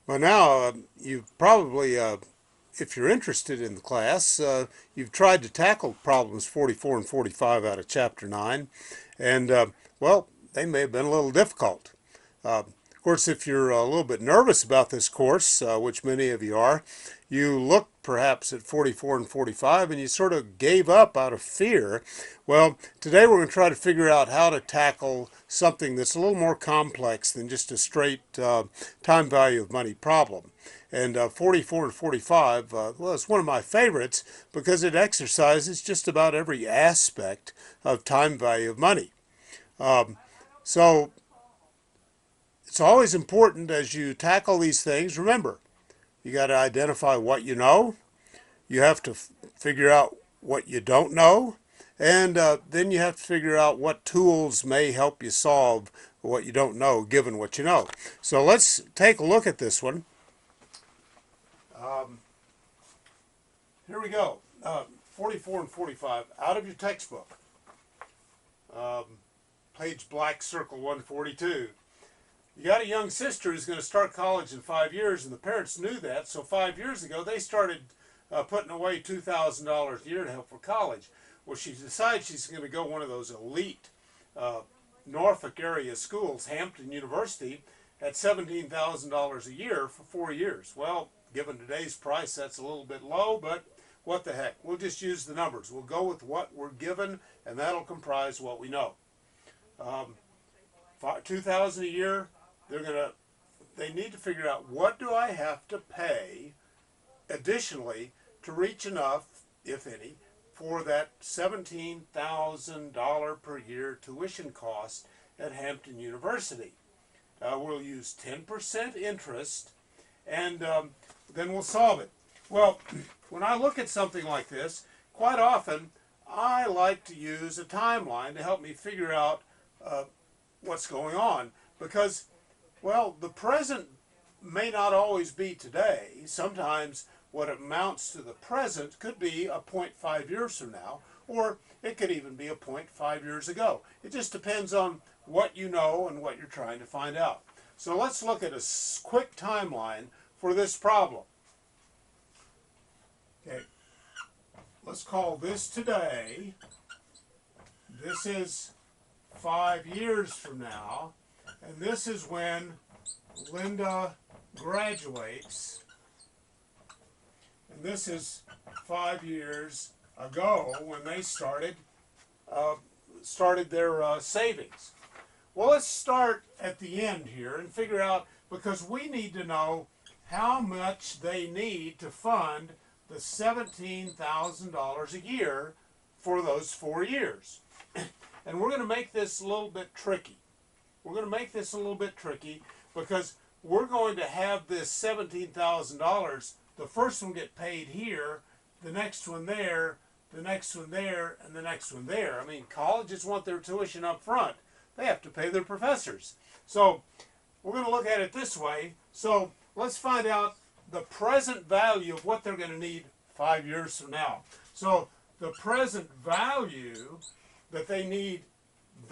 Well, now you've probably, if you're interested in the class, you've tried to tackle problems 44 and 45 out of Chapter 9, and well, they may have been a little difficult. Of course, if you're a little bit nervous about this course, which many of you are, you looked perhaps at 44 and 45 and you sort of gave up out of fear. Well, today we're going to try to figure out how to tackle something that's a little more complex than just a straight time value of money problem. And 44 and 45, well, it's one of my favorites because it exercises just about every aspect of time value of money. Um, so it's always important as you tackle these things, remember, you got to identify what you know. You have to figure out what you don't know. And then you have to figure out what tools may help you solve what you don't know, given what you know. So let's take a look at this one. Um, Here we go. 44 and 45 out of your textbook. Um, Page black, circle 142. You got a young sister who's going to start college in 5 years, and the parents knew that. So 5 years ago, they started putting away $2,000 a year to help for college. Well, she decides she's going to go one of those elite uh, Norfolk area schools, Hampton University, at $17,000 a year for 4 years. Well, given today's price, that's a little bit low, but what the heck? We'll just use the numbers. We'll go with what we're given, and that'll comprise what we know. Um, 2,000 a year. They need to figure out what do I have to pay additionally to reach enough, if any, for that $17,000 per year tuition cost at Hampton University. We'll use 10% interest, and then we'll solve it. Well, when I look at something like this, quite often I like to use a timeline to help me figure out what's going on because, well, the present may not always be today. Sometimes what amounts to the present could be a point 5 years from now, or it could even be a point 5 years ago. It just depends on what you know and what you're trying to find out. So let's look at a quick timeline for this problem. Okay, let's call this today. This is 5 years from now, and this is when Linda graduates, and this is 5 years ago when they started their savings. Well, let's start at the end here and figure out, because we need to know how much they need to fund the $17,000 a year for those 4 years. And we're going to make this a little bit tricky. We're going to make this a little bit tricky because we're going to have this $17,000, the first one get paid here, the next one there, the next one there, and the next one there. I mean, colleges want their tuition up front. They have to pay their professors. So we're going to look at it this way. So let's find out the present value of what they're going to need 5 years from now. So the present value that they need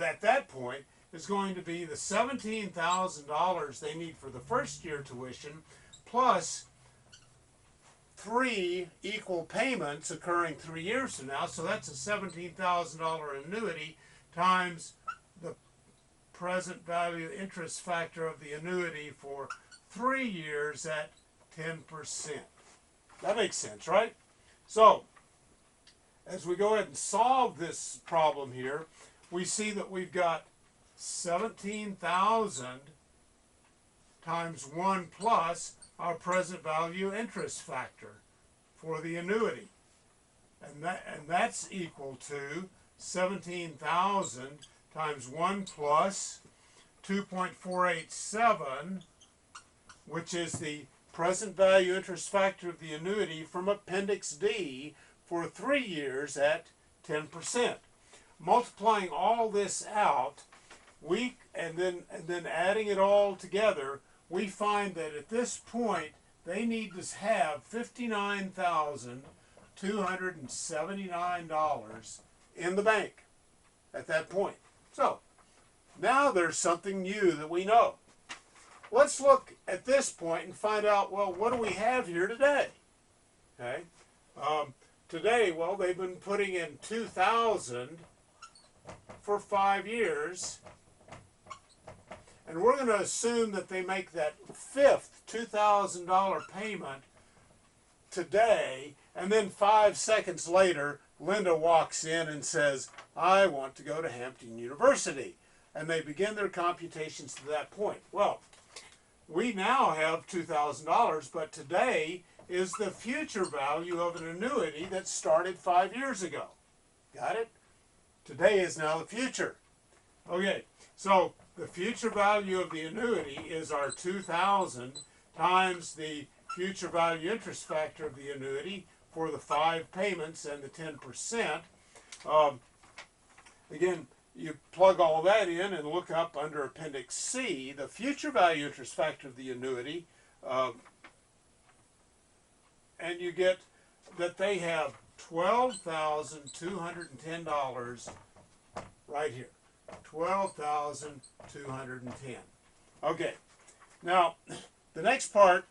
at that point is going to be the $17,000 they need for the first year tuition plus 3 equal payments occurring 3 years from now. So that's a $17,000 annuity times the present value interest factor of the annuity for 3 years at 10%. That makes sense, right? So as we go ahead and solve this problem here, we see that we've got 17,000 times 1 plus our present value interest factor for the annuity. And that's equal to 17,000 times 1 plus 2.487, which is the present value interest factor of the annuity from Appendix D for 3 years at 10%. Multiplying all this out, and then adding it all together, we find that at this point they need to have $59,279 in the bank at that point. So now there's something new that we know. let's look at this point and find out, well, what do we have here today? Okay. Today, well, they've been putting in 2,000 for 5 years, and we're going to assume that they make that fifth $2,000 payment today, and then 5 seconds later, Linda walks in and says, I want to go to Hampton University. And they begin their computations to that point. Well, we now have $2,000, but today is the future value of an annuity that started 5 years ago. Got it? Today is now the future. Okay, so the future value of the annuity is our 2,000 times the future value interest factor of the annuity for the 5 payments and the 10%. Again, you plug all that in and look up under Appendix C, the future value interest factor of the annuity, and you get that they have $12,210 right here. $12,210. Okay, now the next part,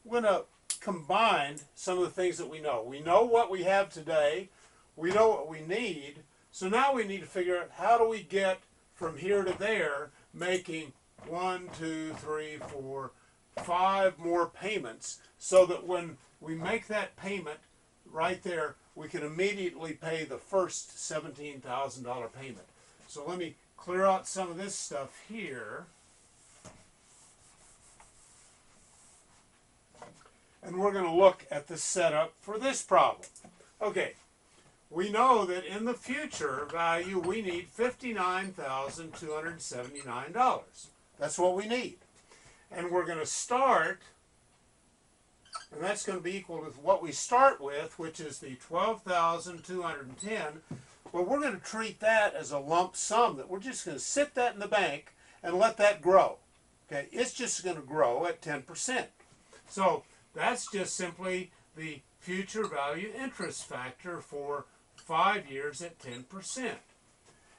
we're going to combine some of the things that we know. We know what we have today. We know what we need. So now we need to figure out how do we get from here to there, making 1, 2, 3, 4, 5 more payments, so that when we make that payment right there, we can immediately pay the first $17,000 payment. So let me clear out some of this stuff here. And we're going to look at the setup for this problem. Okay, we know that in the future value we need $59,279. That's what we need. And we're going to start, and that's going to be equal to what we start with, which is the 12,210. Well, we're going to treat that as a lump sum, that we're just going to sit that in the bank and let that grow. Okay, it's just going to grow at 10%. So that's just simply the future value interest factor for 5 years at 10%.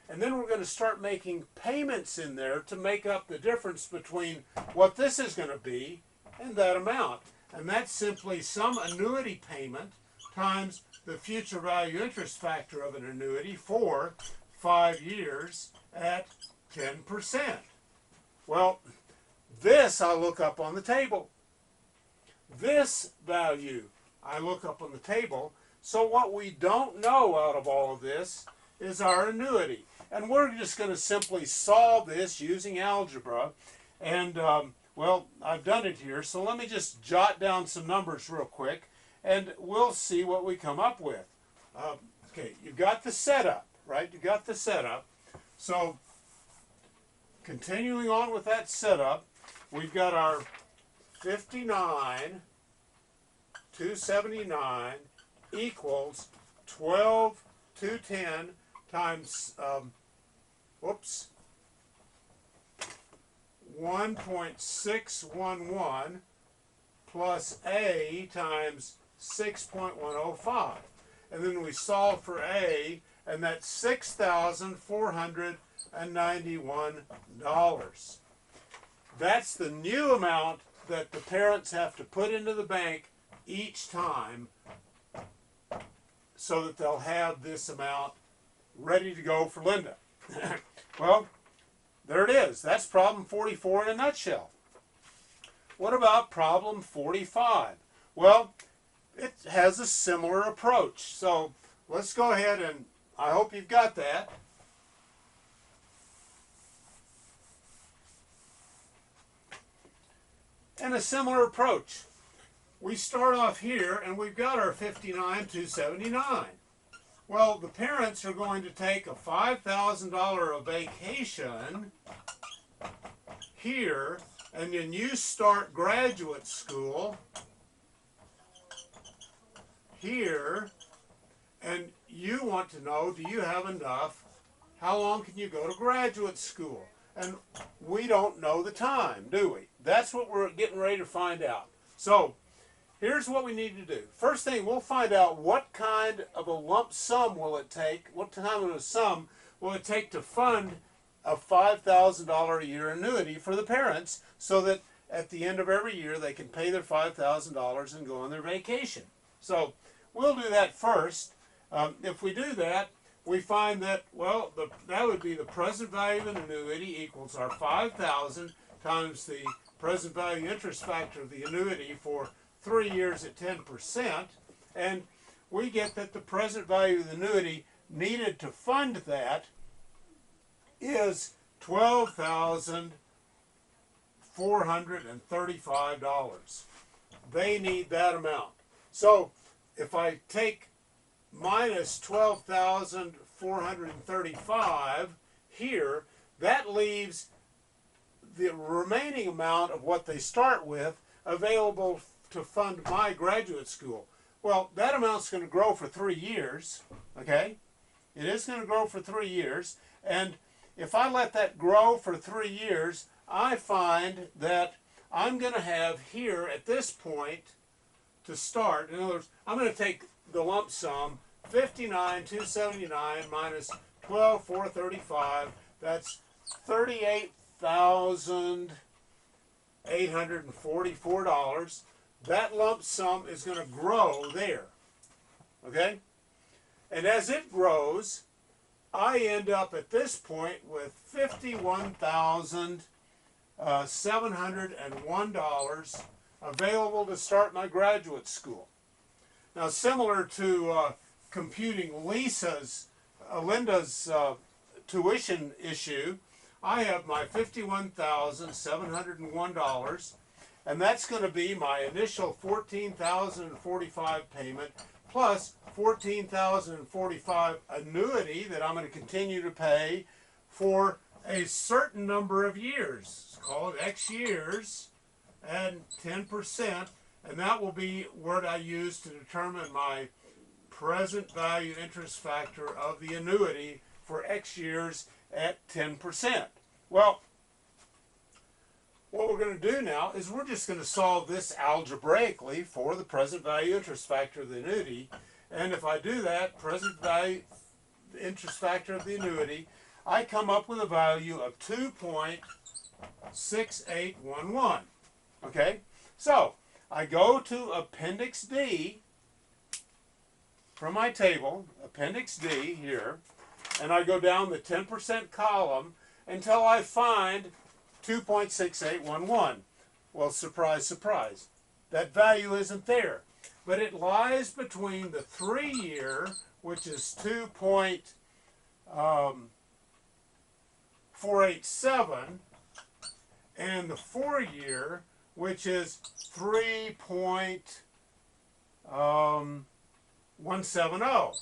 And then we're going to start making payments in there to make up the difference between what this is going to be and that amount. And that's simply some annuity payment times the future value interest factor of an annuity for 5 years at 10%. Well, this I look up on the table. This value I look up on the table. So what we don't know out of all of this is our annuity. And we're just going to simply solve this using algebra. And, well, I've done it here. So let me just jot down some numbers real quick, and we'll see what we come up with. Okay, you've got the setup, right? You've got the setup. So continuing on with that setup, we've got our 59,279 equals 12,210 times, 1.611 plus A times 6.105. And then we solve for A, and that's $6,491. That's the new amount that the parents have to put into the bank each time, so that they'll have this amount ready to go for Linda. Well, there it is. That's problem 44 in a nutshell. What about problem 45? Well, it has a similar approach. So let's go ahead, and I hope you've got that. And a similar approach. We start off here, and we've got our 59,279. Well, the parents are going to take a $5,000 a vacation here, and then you start graduate school here, and you want to know, do you have enough? How long can you go to graduate school? And we don't know the time, do we? That's what we're getting ready to find out. So here's what we need to do. First thing, we'll find out what kind of a lump sum will it take, what kind of a sum will it take to fund a $5,000 a year annuity for the parents, so that at the end of every year, they can pay their $5,000 and go on their vacation. So we'll do that first. If we do that, we find that, well, that would be the present value of an annuity equals our 5,000 times the present value interest factor of the annuity for 3 years at 10%. And we get that the present value of the annuity needed to fund that is $12,435. They need that amount. So if I take minus 12,435 here, that leaves the remaining amount of what they start with available to fund my graduate school. Well, that amount's going to grow for 3 years, okay? It is going to grow for 3 years, and if I let that grow for 3 years, I find that I'm going to have here at this point to start. In other words, I'm going to take the lump sum, 59,279 minus 12,435. That's $38,844. That lump sum is going to grow there. Okay? And as it grows, I end up at this point with $51,701 available to start my graduate school. Now, similar to computing Linda's tuition issue, I have my $51,701, and that's going to be my initial $14,045 payment plus $14,045 annuity that I'm going to continue to pay for a certain number of years. It's called X years and 10%, and that will be what I use to determine my present value interest factor of the annuity for X years at 10%. Well, what we're going to do now is we're just going to solve this algebraically for the present value interest factor of the annuity. And if I do that, present value interest factor of the annuity, I come up with a value of 2.6811. Okay? So, I go to Appendix D from my table, Appendix D here, and I go down the 10% column until I find 2.6811. Well, surprise, surprise. That value isn't there. But it lies between the 3-year, which is 2.487, and the 4-year, which is 3.170.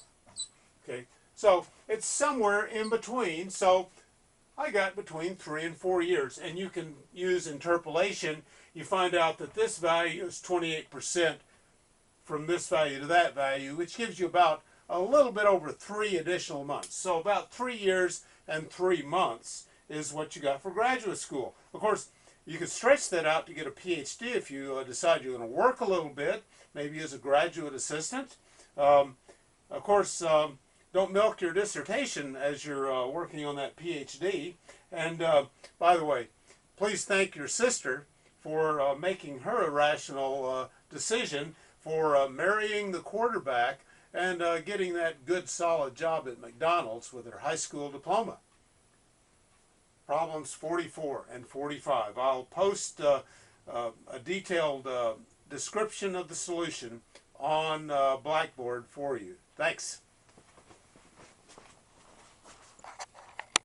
Okay, so it's somewhere in between. So I got between 3 and 4 years, and you can use interpolation. You find out that this value is 28% from this value to that value, which gives you about a little bit over 3 additional months. So about 3 years and 3 months is what you got for graduate school. Of course, you can stretch that out to get a PhD if you decide you're going to work a little bit, maybe as a graduate assistant. Of course, don't milk your dissertation as you're working on that PhD. And by the way, please thank your sister for making her a rational decision for marrying the quarterback and getting that good solid job at McDonald's with her high school diploma. Problems 44 and 45. I'll post a detailed description of the solution on Blackboard for you. Thanks.